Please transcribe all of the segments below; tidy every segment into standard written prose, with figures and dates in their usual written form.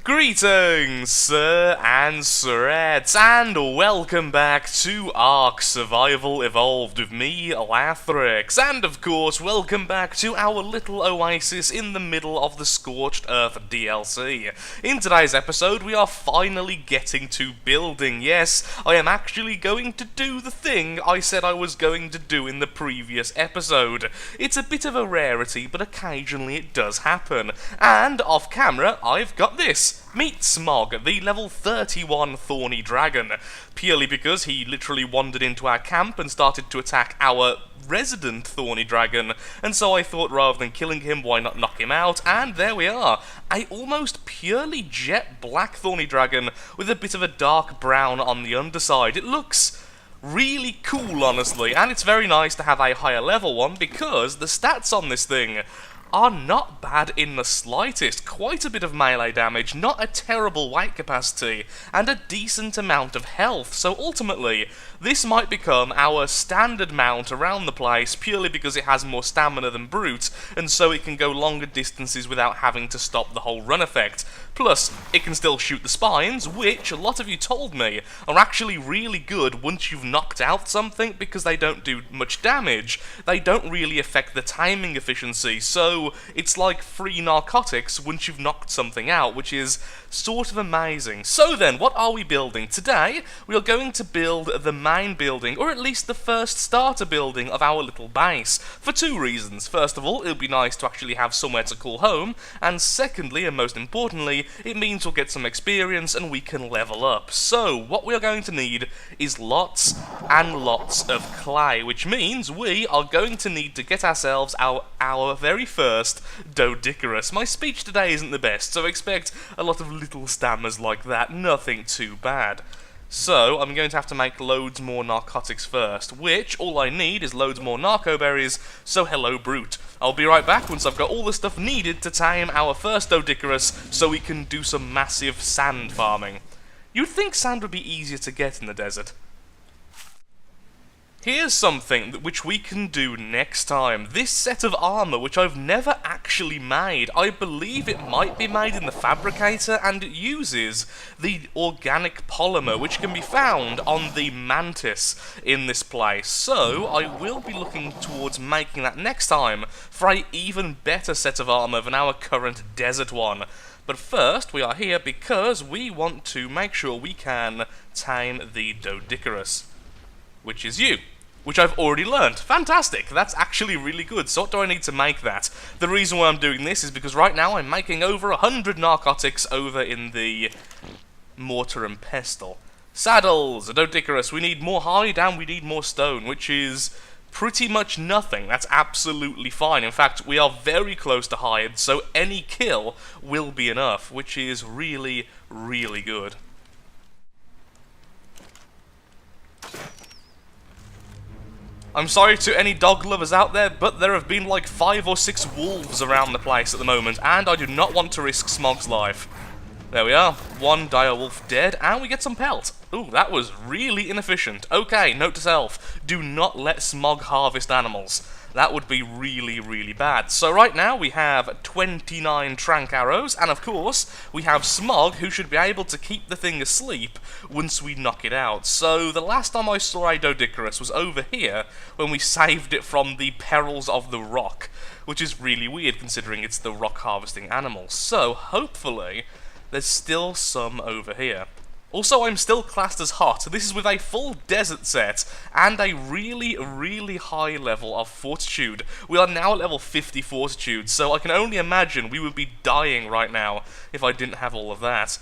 Greetings, sir and sirettes, and welcome back to ARK Survival Evolved with me, Lathrix, and of course, welcome back to our little oasis in the middle of the Scorched Earth DLC. In today's episode, we are finally getting to building. Yes, I am actually going to do the thing I said I was going to do in the previous episode. It's a bit of a rarity, but occasionally it does happen. And off camera, I've got this. Meet Smog, the level 31 Thorny Dragon, purely because he literally wandered into our camp and started to attack our resident Thorny Dragon, and so I thought rather than killing him, why not knock him out, and there we are. A almost purely jet black Thorny Dragon with a bit of a dark brown on the underside. It looks really cool, honestly, and it's very nice to have a higher level one because the stats on this thing are not bad in the slightest. Quite a bit of melee damage, not a terrible weight capacity, and a decent amount of health. So ultimately, this might become our standard mount around the place purely because it has more stamina than Brute, and so it can go longer distances without having to stop the whole run effect. Plus, it can still shoot the spines, which a lot of you told me are actually really good once you've knocked out something because they don't do much damage. They don't really affect the timing efficiency, so it's like free narcotics once you've knocked something out, which is sort of amazing. So then, what are we building? Today, we are going to build the main building, or at least the first starter building of our little base, for two reasons. First of all, it would be nice to actually have somewhere to call home, and secondly, and most importantly, it means we'll get some experience and we can level up. So, what we are going to need is lots and lots of clay, which means we are going to need to get ourselves our very first Doedicurus. My speech today isn't the best, so expect a lot of little stammers like that, nothing too bad. So, I'm going to have to make loads more narcotics first, which, all I need is loads more narco berries, so hello Brute. I'll be right back once I've got all the stuff needed to tame our first Doedicurus, so we can do some massive sand farming. You'd think sand would be easier to get in the desert. Here's something which we can do next time. This set of armor, which I've never actually made. I believe it might be made in the fabricator, and it uses the organic polymer, which can be found on the mantis in this place. So, I will be looking towards making that next time for an even better set of armor than our current desert one. But first, we are here because we want to make sure we can tame the Doedicurus, which is you. Which I've already learned. Fantastic! That's actually really good. So what do I need to make that? The reason why I'm doing this is because right now I'm making over 100 narcotics over in the mortar and pestle. Saddles! A Doedicurus. We need more hide and we need more stone, which is pretty much nothing. That's absolutely fine. In fact, we are very close to hide, so any kill will be enough, which is really, really good. I'm sorry to any dog lovers out there, but there have been like 5 or 6 wolves around the place at the moment, and I do not want to risk Smog's life. There we are, one dire wolf dead, and we get some pelt. Ooh, that was really inefficient. Okay, note to self, do not let Smog harvest animals. That would be really, really bad. So right now we have 29 trank arrows, and of course, we have Smog, who should be able to keep the thing asleep once we knock it out. So the last time I saw a Doedicurus was over here, when we saved it from the perils of the rock, which is really weird considering it's the rock harvesting animal. So hopefully, there's still some over here. Also, I'm still classed as hot. This is with a full desert set and a really, really high level of fortitude. We are now at level 50 fortitude, so I can only imagine we would be dying right now if I didn't have all of that.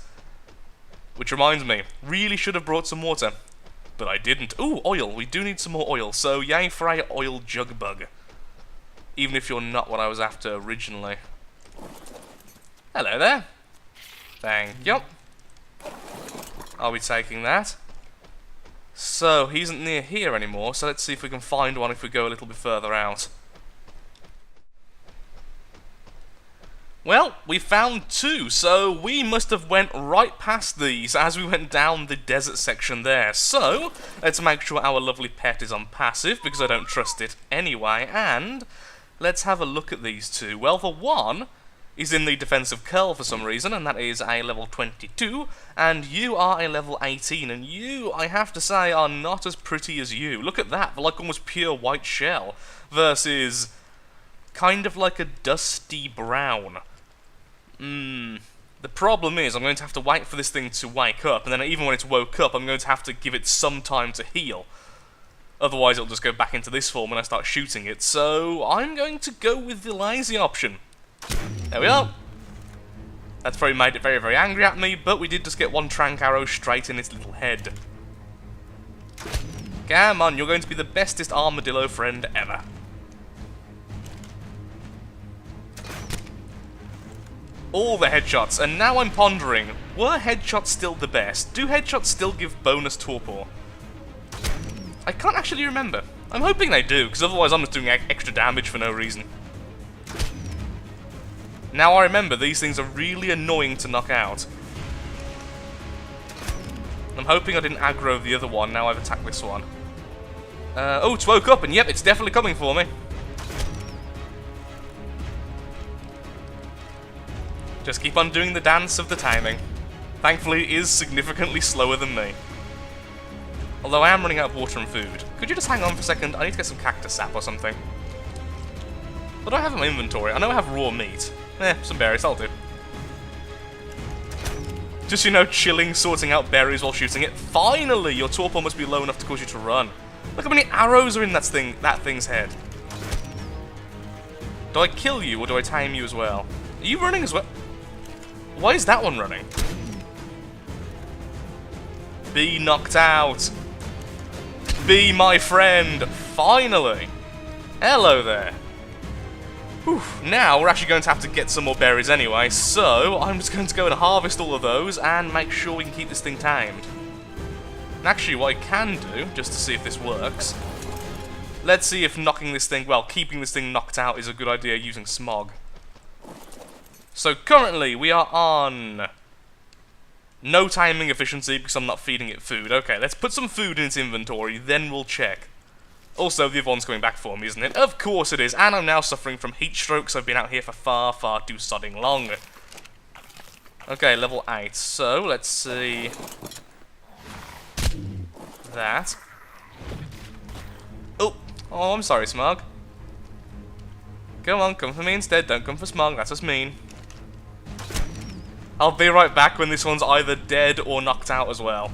Which reminds me, really should have brought some water, but I didn't. Ooh, oil. We do need some more oil, so yay for a oil jug bug. Even if you're not what I was after originally. Hello there. Thank you. I'll be taking that. So, he isn't near here anymore, so let's see if we can find one if we go a little bit further out. Well, we found 2, so we must have went right past these as we went down the desert section there. So, let's make sure our lovely pet is on passive, because I don't trust it anyway, and let's have a look at these 2. Well, for one, is in the defensive curl for some reason, and that is a level 22, and you are a level 18, and you, I have to say, are not as pretty as you. Look at that, like almost pure white shell, versus kind of like a dusty brown. The problem is I'm going to have to wait for this thing to wake up, and then even when it's woke up, I'm going to have to give it some time to heal. Otherwise it'll just go back into this form when I start shooting it, so I'm going to go with the lazy option. There we are. That's probably made it very, very angry at me, but we did just get one trank arrow straight in its little head. Come on, you're going to be the bestest armadillo friend ever. All the headshots, and now I'm pondering, were headshots still the best? Do headshots still give bonus torpor? I can't actually remember. I'm hoping they do, because otherwise I'm just doing extra damage for no reason. Now I remember, these things are really annoying to knock out. I'm hoping I didn't aggro the other one, now I've attacked this one. Oh, it's woke up, and yep, it's definitely coming for me. Just keep on doing the dance of the timing. Thankfully, it is significantly slower than me. Although I am running out of water and food. Could you just hang on for a second? I need to get some cactus sap or something. What do I have in my inventory? I know I have raw meat. Some berries, I'll do. Just, you know, chilling, sorting out berries while shooting it. Finally! Your torpor must be low enough to cause you to run. Look how many arrows are in that thing's head. Do I kill you, or do I tame you as well? Are you running as well? Why is that one running? Be knocked out. Be my friend. Finally. Hello there. Whew. Now we're actually going to have to get some more berries anyway, so I'm just going to go and harvest all of those and make sure we can keep this thing tamed. And actually, what I can do, just to see if this works, let's see if knocking this thing, well, keeping this thing knocked out is a good idea using smog. So currently we are on no timing efficiency because I'm not feeding it food. Okay, let's put some food in its inventory, then we'll check. Also, the other one's coming back for me, isn't it? Of course it is, and I'm now suffering from heat strokes. I've been out here for far, far too sodding long. Okay, level 8, so let's see that. Oh, I'm sorry, Smog. Come on, come for me instead, don't come for Smog, that's just mean. I'll be right back when this one's either dead or knocked out as well.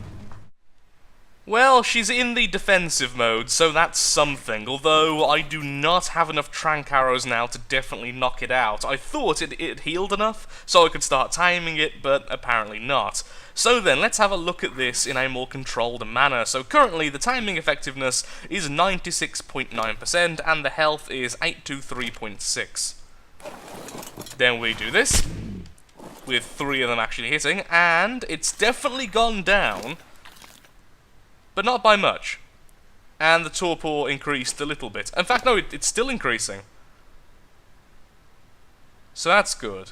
Well, she's in the defensive mode, so that's something, although I do not have enough trank arrows now to definitely knock it out. I thought it healed enough, so I could start timing it, but apparently not. So then, let's have a look at this in a more controlled manner. So currently, the timing effectiveness is 96.9%, and the health is 823.6. Then we do this, with 3 of them actually hitting, and it's definitely gone down, but not by much. And the torpor increased a little bit. In fact, no, it's still increasing. So that's good.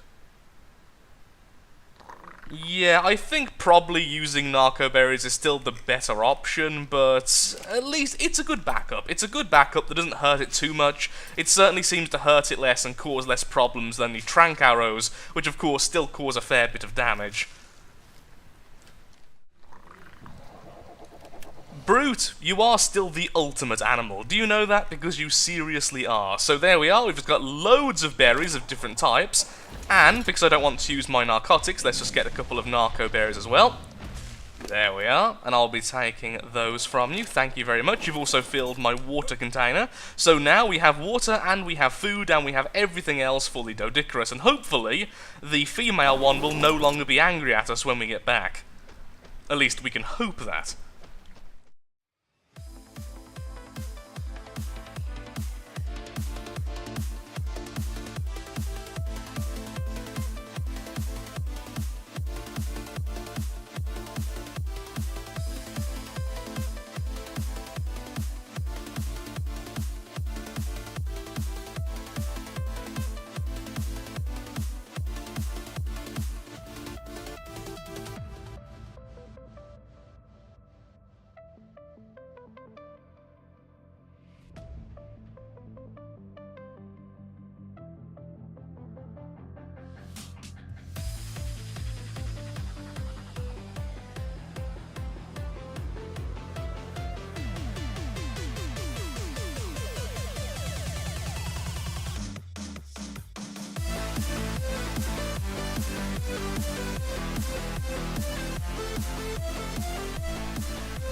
Yeah, I think probably using narco berries is still the better option, but at least it's a good backup. It's a good backup that doesn't hurt it too much. It certainly seems to hurt it less and cause less problems than the trank arrows, which of course still cause a fair bit of damage. Brute, you are still the ultimate animal. Do you know that? Because you seriously are. So there we are, we've just got loads of berries of different types, and because I don't want to use my narcotics, let's just get a couple of narco berries as well. There we are, and I'll be taking those from you. Thank you very much. You've also filled my water container. So now we have water, and we have food, and we have everything else fully Doedicurus, and hopefully the female one will no longer be angry at us when we get back. At least we can hope that.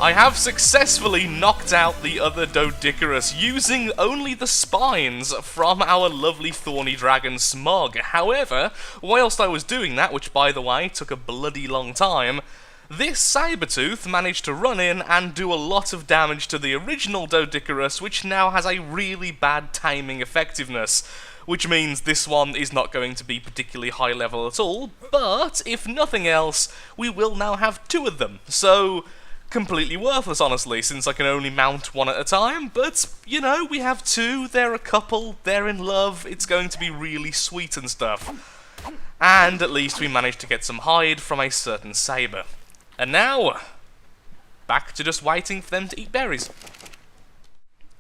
I have successfully knocked out the other Doedicurus using only the spines from our lovely thorny dragon Smog. However, whilst I was doing that, which by the way took a bloody long time, this Sabertooth managed to run in and do a lot of damage to the original Doedicurus, which now has a really bad timing effectiveness. Which means this one is not going to be particularly high level at all, but if nothing else, we will now have two of them. So, completely worthless, honestly, since I can only mount one at a time, but, you know, we have two, they're a couple, they're in love, it's going to be really sweet and stuff. And at least we managed to get some hide from a certain saber. And now, back to just waiting for them to eat berries.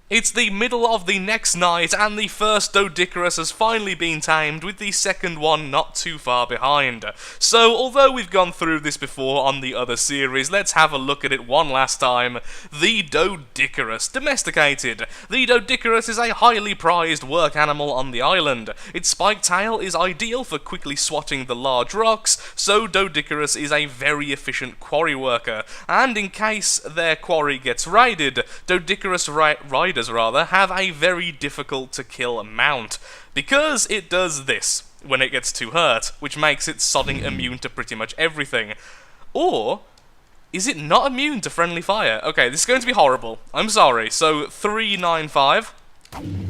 It's the middle of the next night, and the first Doedicurus has finally been tamed, with the second one not too far behind. So, although we've gone through this before on the other series, let's have a look at it one last time. The Doedicurus, domesticated. The Doedicurus is a highly prized work animal on the island. Its spiked tail is ideal for quickly swatting the large rocks, so Doedicurus is a very efficient quarry worker. And in case their quarry gets raided, Doedicurus riders have a very difficult to kill mount, because it does this when it gets too hurt, which makes it sodding immune to pretty much everything. Or is it not immune to friendly fire? Okay, this is going to be horrible. I'm sorry. So 395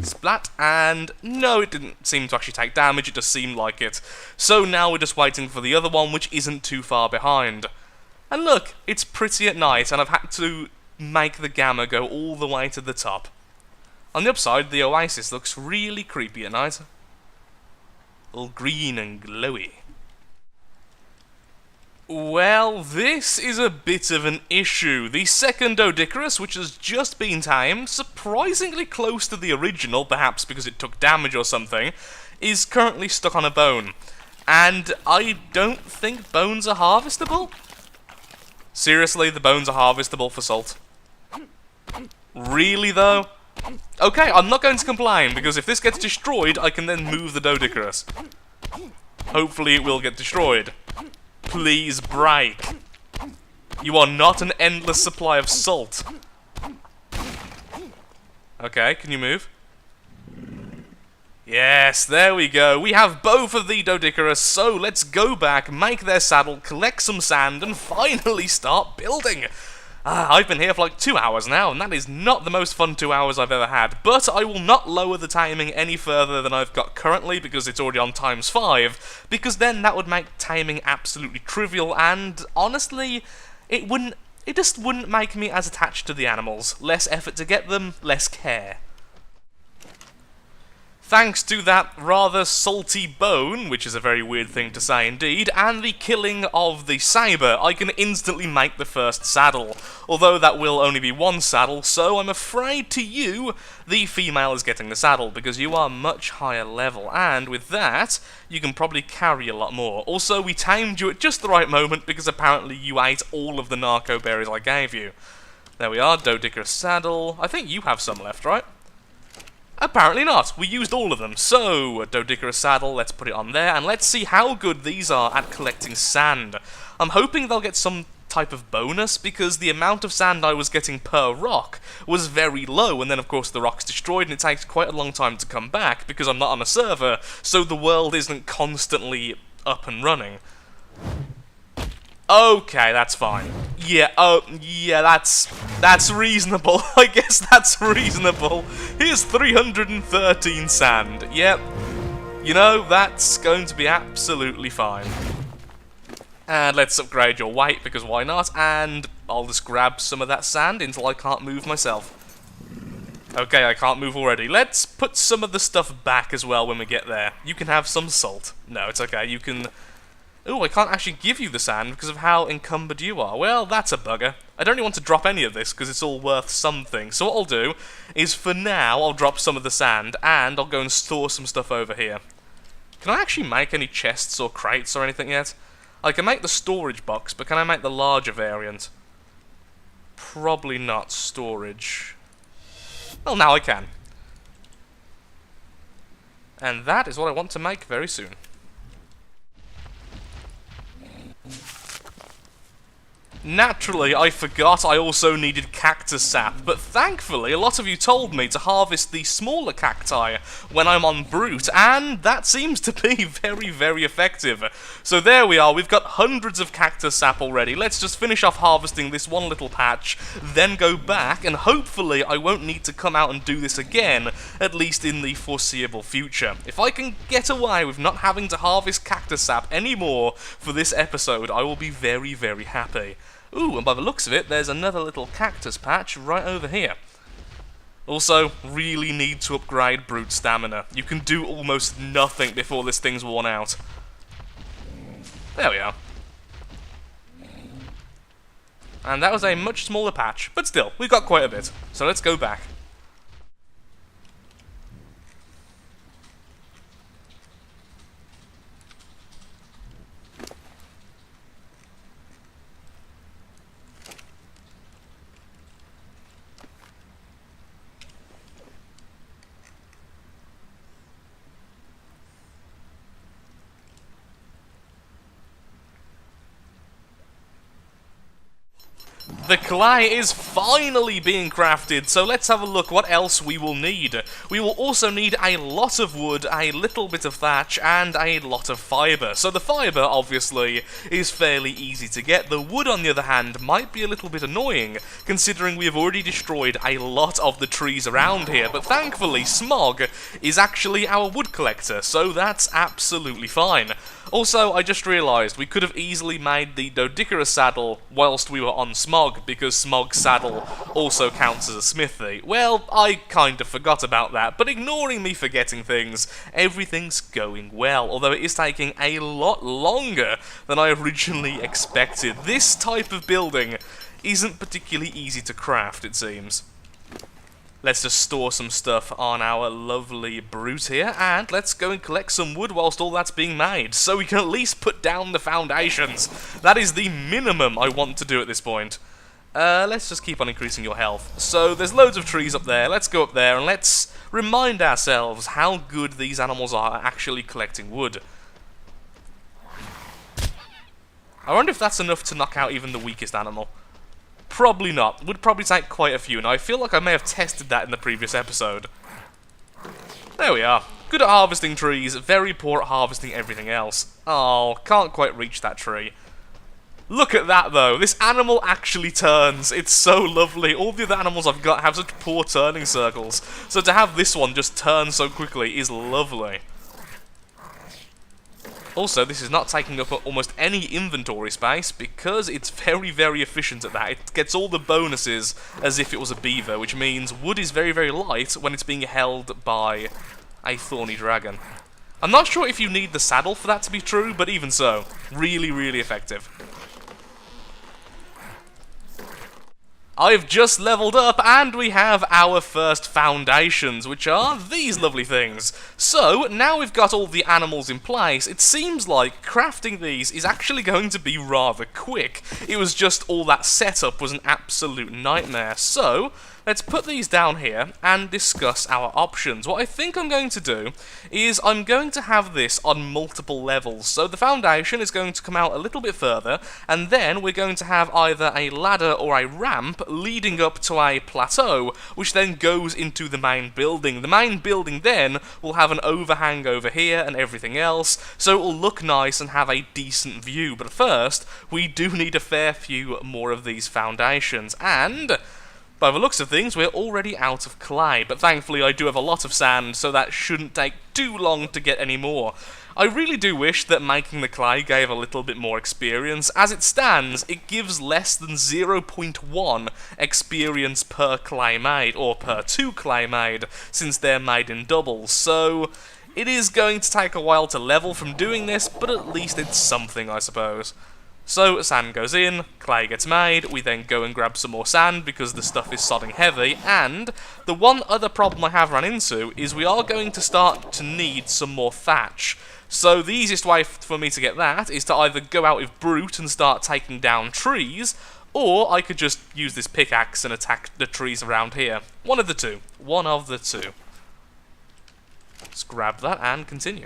splat, and no, it didn't seem to actually take damage, it just seemed like it. So now we're just waiting for the other one, which isn't too far behind. And look, it's pretty at night, and I've had to make the gamma go all the way to the top. On the upside, the oasis looks really creepy at night. All green and glowy. Well, this is a bit of an issue. The second Doedicurus, which has just been tamed, surprisingly close to the original, perhaps because it took damage or something, is currently stuck on a bone. And I don't think bones are harvestable? Seriously, the bones are harvestable for salt? Really, though? Okay, I'm not going to complain, because if this gets destroyed, I can then move the Doedicurus. Hopefully it will get destroyed. Please break. You are not an endless supply of salt. Okay, can you move? Yes, there we go. We have both of the Doedicurus, so let's go back, make their saddle, collect some sand, and finally start building. I've been here for like 2 hours now, and that is not the most fun 2 hours I've ever had, but I will not lower the timing any further than I've got currently, because it's already on ×5, because then that would make taming absolutely trivial, and honestly, it just wouldn't make me as attached to the animals. Less effort to get them, less care. Thanks to that rather salty bone, which is a very weird thing to say indeed, and the killing of the saber, I can instantly make the first saddle. Although that will only be one saddle, so I'm afraid to you, the female is getting the saddle, because you are much higher level, and with that, you can probably carry a lot more. Also, we tamed you at just the right moment, because apparently you ate all of the narco berries I gave you. There we are, Doedicurus saddle. I think you have some left, right? Apparently not. We used all of them. So, a Doedicurus saddle, let's put it on there, and let's see how good these are at collecting sand. I'm hoping they'll get some type of bonus, because the amount of sand I was getting per rock was very low, and then of course the rock's destroyed, and it takes quite a long time to come back, because I'm not on a server, so the world isn't constantly up and running. Okay, that's fine. Yeah, yeah, that's reasonable. I guess that's reasonable. Here's 313 sand. Yep. You know, that's going to be absolutely fine. And let's upgrade your weight, because why not? And I'll just grab some of that sand until I can't move myself. Okay, I can't move already. Let's put some of the stuff back as well when we get there. You can have some salt. No, it's okay. You can... Ooh, I can't actually give you the sand because of how encumbered you are. Well, that's a bugger. I don't really want to drop any of this because it's all worth something. So what I'll do is, for now, I'll drop some of the sand and I'll go and store some stuff over here. Can I actually make any chests or crates or anything yet? I can make the storage box, but can I make the larger variant? Probably not storage. Well, now I can. And that is what I want to make very soon. Naturally, I forgot I also needed cactus sap, but thankfully a lot of you told me to harvest the smaller cacti when I'm on Brute, and that seems to be very, very effective. So there we are, we've got hundreds of cactus sap already. Let's just finish off harvesting this one little patch, then go back, and hopefully I won't need to come out and do this again, at least in the foreseeable future. If I can get away with not having to harvest cactus sap anymore for this episode, I will be very, very happy. Ooh, and by the looks of it, there's another little cactus patch right over here. Also, really need to upgrade Brute Stamina. You can do almost nothing before this thing's worn out. There we are. And that was a much smaller patch, but still, we've got quite a bit. So let's go back. The clay is finally being crafted, so let's have a look what else we will need. We will also need a lot of wood, a little bit of thatch, and a lot of fibre. So the fibre, obviously, is fairly easy to get. The wood, on the other hand, might be a little bit annoying, considering we have already destroyed a lot of the trees around here. But thankfully, Smog is actually our wood collector, so that's absolutely fine. Also, I just realised we could have easily made the Doedicurus saddle whilst we were on Smog, because Smog's saddle also counts as a smithy. Well, I kind of forgot about that, but ignoring me forgetting things, everything's going well, although it is taking a lot longer than I originally expected. This type of building isn't particularly easy to craft, it seems. Let's just store some stuff on our lovely Brute here, and let's go and collect some wood whilst all that's being made, so we can at least put down the foundations. That is the minimum I want to do at this point. Let's just keep on increasing your health. So, there's loads of trees up there. Let's go up there, and let's remind ourselves how good these animals are at actually collecting wood. I wonder if that's enough to knock out even the weakest animal. Probably not. Would probably take quite a few, and I feel like I may have tested that in the previous episode. There we are. Good at harvesting trees, very poor at harvesting everything else. Oh, can't quite reach that tree. Look at that, though. This animal actually turns. It's so lovely. All the other animals I've got have such poor turning circles, so to have this one just turn so quickly is lovely. Also, this is not taking up almost any inventory space because it's very, very efficient at that. It gets all the bonuses as if it was a beaver, which means wood is very, very light when it's being held by a thorny dragon. I'm not sure if you need the saddle for that to be true, but even so, really, really effective. I've just leveled up, and we have our first foundations, which are these lovely things. So, now we've got all the animals in place, it seems like crafting these is actually going to be rather quick. It was just all that setup was an absolute nightmare. So, let's put these down here and discuss our options. What I think I'm going to do is I'm going to have this on multiple levels. So the foundation is going to come out a little bit further, and then we're going to have either a ladder or a ramp leading up to a plateau, which then goes into the main building. The main building then will have an overhang over here and everything else, so it will look nice and have a decent view. But first, we do need a fair few more of these foundations, and by the looks of things, we're already out of clay, but thankfully I do have a lot of sand, so that shouldn't take too long to get any more. I really do wish that making the clay gave a little bit more experience. As it stands, it gives less than 0.1 experience per clay made, or per 2 clay made, since they're made in doubles, so it is going to take a while to level from doing this, but at least it's something, I suppose. So, sand goes in, clay gets made, we then go and grab some more sand because the stuff is sodding heavy, and the one other problem I have run into is we are going to start to need some more thatch. So the easiest way for me to get that is to either go out with Brute and start taking down trees, or I could just use this pickaxe and attack the trees around here. One of the two. One of the two. Let's grab that and continue.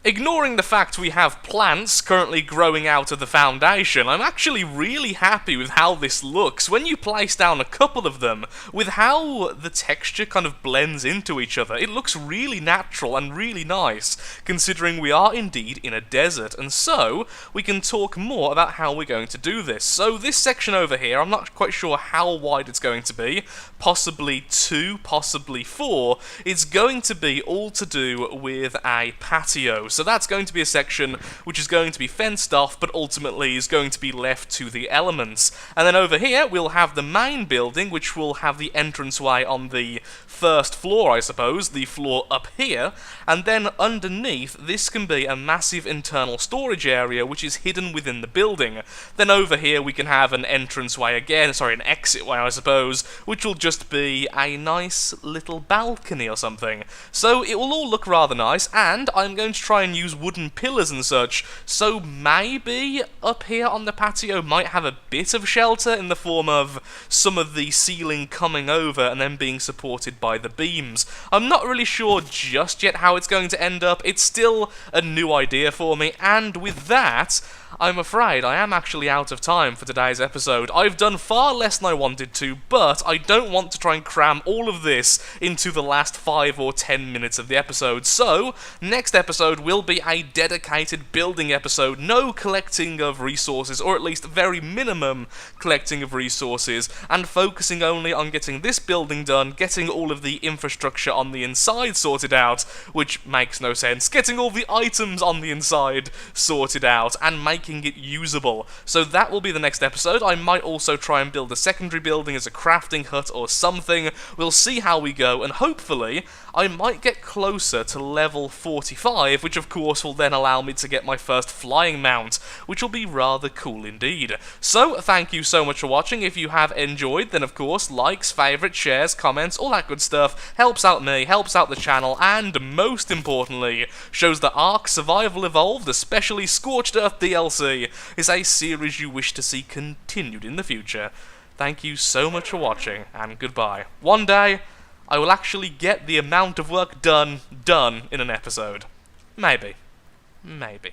Ignoring the fact we have plants currently growing out of the foundation, I'm actually really happy with how this looks when you place down a couple of them, with how the texture kind of blends into each other. It looks really natural and really nice, considering we are indeed in a desert, and so we can talk more about how we're going to do this. So this section over here, I'm not quite sure how wide it's going to be, possibly 2, possibly 4, it's going to be all to do with a patio. So that's going to be a section which is going to be fenced off, but ultimately is going to be left to the elements. And then over here, we'll have the main building, which will have the entranceway on the first floor, I suppose, the floor up here, and then underneath, this can be a massive internal storage area, which is hidden within the building. Then over here, we can have an entranceway again, sorry, an exitway, I suppose, which will just be a nice little balcony or something. So it will all look rather nice, and I'm going to try and use wooden pillars and such, so maybe up here on the patio might have a bit of shelter in the form of some of the ceiling coming over and then being supported by the beams. I'm not really sure just yet how it's going to end up. It's still a new idea for me, and with that, I'm afraid I am actually out of time for today's episode. I've done far less than I wanted to, but I don't want to try and cram all of this into the last 5 or 10 minutes of the episode. So, next episode will be a dedicated building episode, no collecting of resources, or at least very minimum collecting of resources, and focusing only on getting this building done, getting all of the infrastructure on the inside sorted out, which makes no sense, getting all the items on the inside sorted out, and making it usable. So that will be the next episode. I might also try and build a secondary building as a crafting hut or something. We'll see how we go, and hopefully I might get closer to level 45, which of course will then allow me to get my first flying mount, which will be rather cool indeed. So thank you so much for watching. If you have enjoyed, then of course likes, favourites, shares, comments, all that good stuff helps out me, helps out the channel, and most importantly shows that ARK Survival Evolved, especially Scorched Earth DLC, is a series you wish to see continued in the future. Thank you so much for watching, and goodbye. One day, I will actually get the amount of work done in an episode. Maybe. Maybe.